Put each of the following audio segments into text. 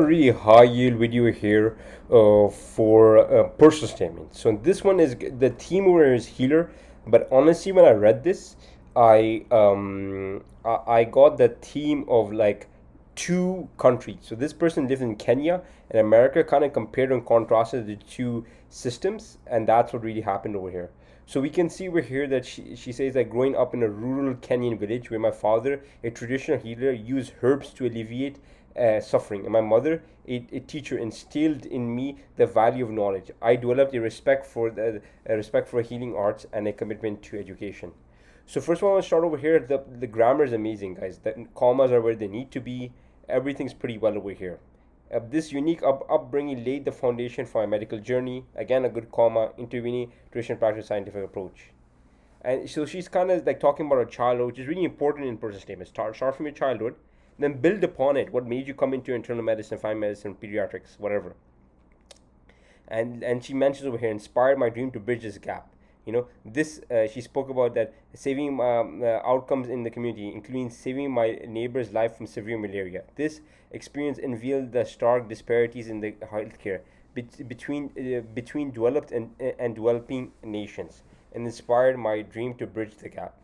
Really high yield video here for personal statement. So this one is the theme over here is healer, but honestly, when I read this, I got the theme of like two countries. So this person lives in Kenya and America, kind of compared and contrasted the two systems, and that's what really happened over here. So we can see over here that she says that growing up in a rural Kenyan village where my father, a traditional healer, used herbs to alleviate suffering, and my mother, a teacher, instilled in me the value of knowledge. I developed a respect for healing arts and a commitment to education. So first of all, I'll start over here. The grammar is amazing, guys. The commas are where they need to be. Everything's pretty well over here. This unique upbringing laid the foundation for my medical journey. Again, a good comma, intervening, traditional practice, scientific approach. And so she's kind of like talking about her childhood, which is really important in person statements. Start from your childhood, then build upon it. What made you come into internal medicine, fine medicine, pediatrics, whatever. And she mentions over here, inspired my dream to bridge this gap. This she spoke about that saving outcomes in the community, including saving my neighbor's life from severe malaria. This experience unveiled the stark disparities in the healthcare between developed and developing nations, and inspired my dream to bridge the gap.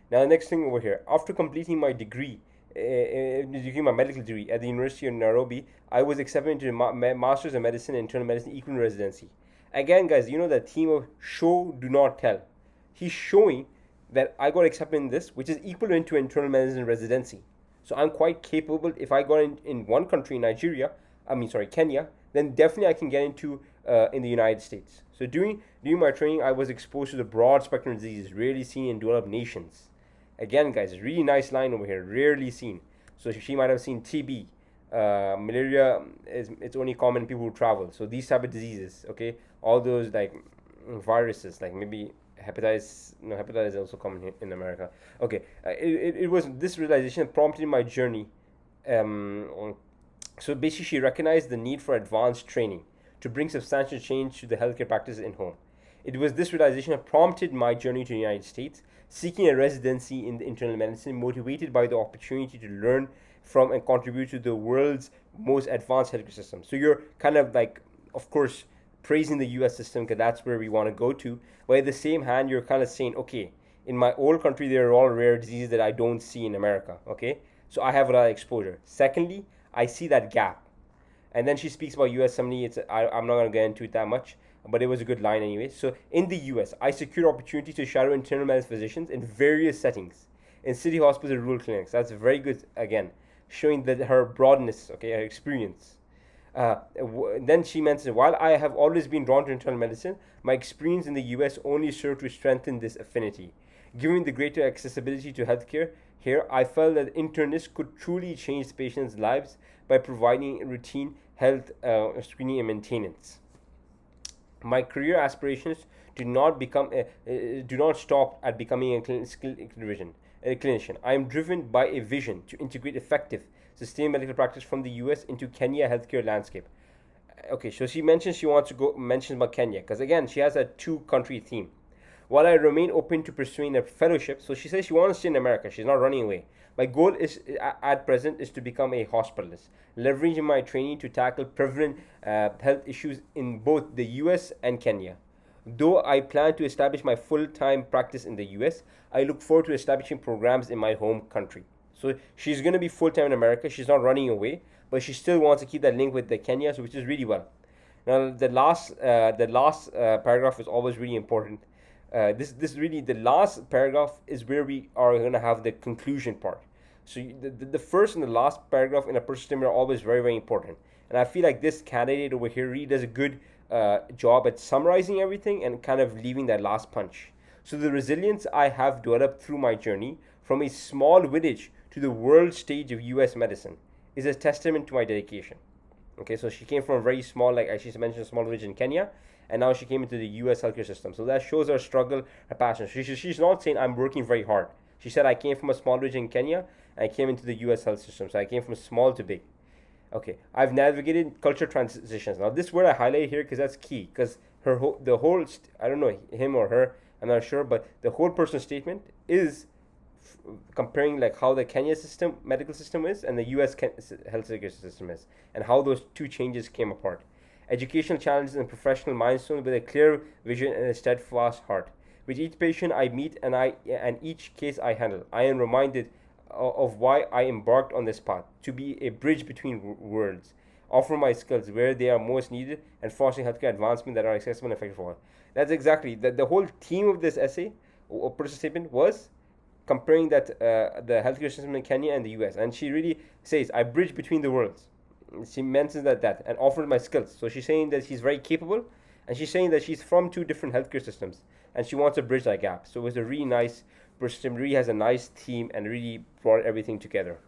Now, the next thing over here, after completing my my medical degree at the University of Nairobi, I was accepted into the Masters of Medicine and Internal Medicine equivalent residency. Again, guys, you know that theme of show, do not tell. He's showing that I got accepted in this, which is equivalent to internal medicine residency. So I'm quite capable. If I got in one country, Kenya, then definitely I can get into in the United States. So during my training, I was exposed to the broad spectrum of diseases rarely seen in developed nations. Again, guys, really nice line over here, rarely seen. So she might have seen TB. Malaria it's only common in people who travel. So these type of diseases, okay, all those like viruses, like maybe hepatitis. No, hepatitis is also common here in America. Okay, it was this realization that prompted my journey. So basically, she recognized the need for advanced training to bring substantial change to the healthcare practices in home. It was this realization that prompted my journey to the United States, seeking a residency in internal medicine, motivated by the opportunity to learn from and contribute to the world's most advanced healthcare system. So you're kind of like, of course, praising the US system because that's where we want to go to. But at the same hand, you're kind of saying, okay, in my old country, there are all rare diseases that I don't see in America. Okay, so I have a lot of exposure. Secondly, I see that gap. And then she speaks about US somebody. I'm not going to get into it that much, but it was a good line anyway. So in the US, I secured opportunity to shadow internal medicine physicians in various settings, in city hospitals and rural clinics. That's very good, again, showing that her broadness, okay, her experience. Then she mentions, while I have always been drawn to internal medicine, my experience in the US only served to strengthen this affinity. Given the greater accessibility to healthcare here, I felt that internists could truly change patients' lives by providing routine health screening and maintenance. My career aspirations do not stop at becoming a clinician. I am driven by a vision to integrate effective, sustained medical practice from the U.S. into Kenya healthcare landscape. Okay, so she mentions she wants to go mention about Kenya because again she has a two-country theme. While I remain open to pursuing a fellowship, so she says she wants to stay in America. She's not running away. My goal is at present is to become a hospitalist, leveraging my training to tackle prevalent health issues in both the U.S. and Kenya. Though I plan to establish my full-time practice in the US, I look forward to establishing programs in my home country. So she's going to be full-time in America. She's not running away, but she still wants to keep that link with the Kenya, which is really well. Now the last paragraph is always really important. This really the last paragraph is where we are going to have the conclusion part. So the first and the last paragraph in a personal statement are always very, very important. And I feel like this candidate over here really does a good job at summarizing everything and kind of leaving that last punch. So the resilience I have developed through my journey from a small village to the world stage of US medicine is a testament to my dedication. Okay, so she came from a very small, like she mentioned, a small village in Kenya, and now she came into the US healthcare system. So that shows her struggle, her passion. She's not saying I'm working very hard. She said I came from a small village in Kenya, and I came into the US health system. So I came from small to big. Okay, I've navigated culture transitions. Now this word I highlight here because that's key. Because I don't know him or her, I'm not sure, but the whole personal statement is comparing like how the Kenya system medical system is and the U.S. Healthcare system is, and how those two changes came apart. Educational challenges and professional milestones with a clear vision and a steadfast heart. With each patient I meet and each case I handle, I am reminded of why I embarked on this path, to be a bridge between worlds, offer my skills where they are most needed, and fostering healthcare advancement that are accessible and effective for all. That's exactly the whole theme of this essay or personal statement was comparing that the healthcare system in Kenya and the US. And she really says, I bridge between the worlds. She mentions that and offered my skills. So she's saying that she's very capable, and she's saying that she's from two different healthcare systems, and she wants to bridge that gap. So it was a really nice person, really has a nice team, and really brought everything together.